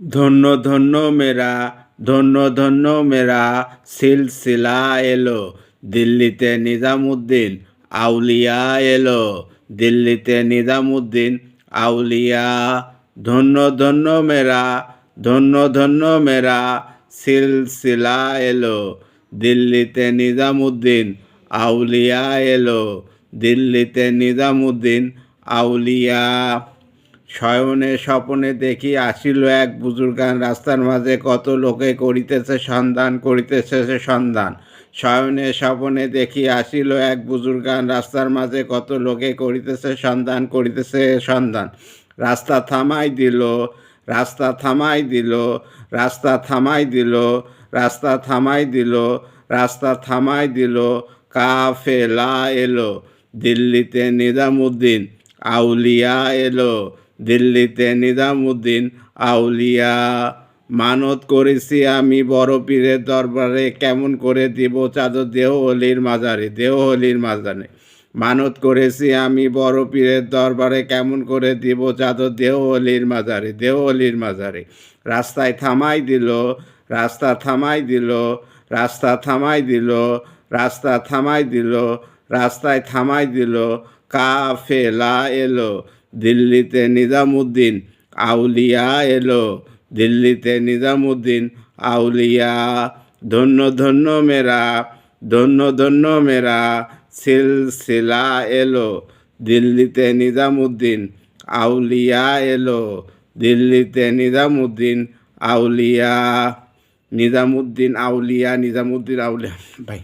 ধন্য ধন্য মেরা ধন্য ধন্য মেরা সিলসিলা এলো দিল্লিতে নিজামুদ্দিন আউলিয়া এলো দিল্লিতে নিজামুদ্দিন আউলিয়া ধন্য ধন্য মেরা ধন্য ধন্য মেরা সিলসিলা এলো দিল্লিতে নিজামুদ্দিন আউলিয়া এলো দিল্লিতে নিজামুদ্দিন আউলিয়া শয়নে স্বপনে দেখি আসিল এক বুজুর্গান রাস্তার মাঝে কত লোকে করিতেছে সন্ধান শয়নে স্বপনে দেখি আসিল এক বুজুর্গান রাস্তার মাঝে কত লোকে করিতেছে সন্ধান রাস্তা থামাই দিল রাস্তা থামাই দিল রাস্তা থামাই দিল রাস্তা থামাই দিল রাস্তা থামাই দিল কাফেলা এলো দিল্লিতে নিজামুদ্দিন আউলিয়া এলো দিল্লিতে নিজামুদ্দিন আউলিয়া মানত করেছি আমি বড় পীরের দরবারে কেমন করে দিব চাদর দেওহলির মাজারে মানত করেছি আমি বড় পীরের দরবারে কেমন করে দিব চাদর দেওহলির মাজারে রাস্তায় থামাই দিল রাস্তা থামাই দিল রাস্তা থামাই দিল রাস্তা থামাই দিল রাস্তায় থামাই দিল কাফেলা এলো দিল্লিতে নিজামুদ্দিন আউলিয়া এলো দিল্লিতে নিজামুদ্দিন আউলিয়া ধন্য ধন্য মেরা সিলসিলা এলো দিল্লিতে নিজামুদ্দিন আউলিয়া এলো দিল্লিতে নিজামুদ্দিন আউলিয়া ভাই।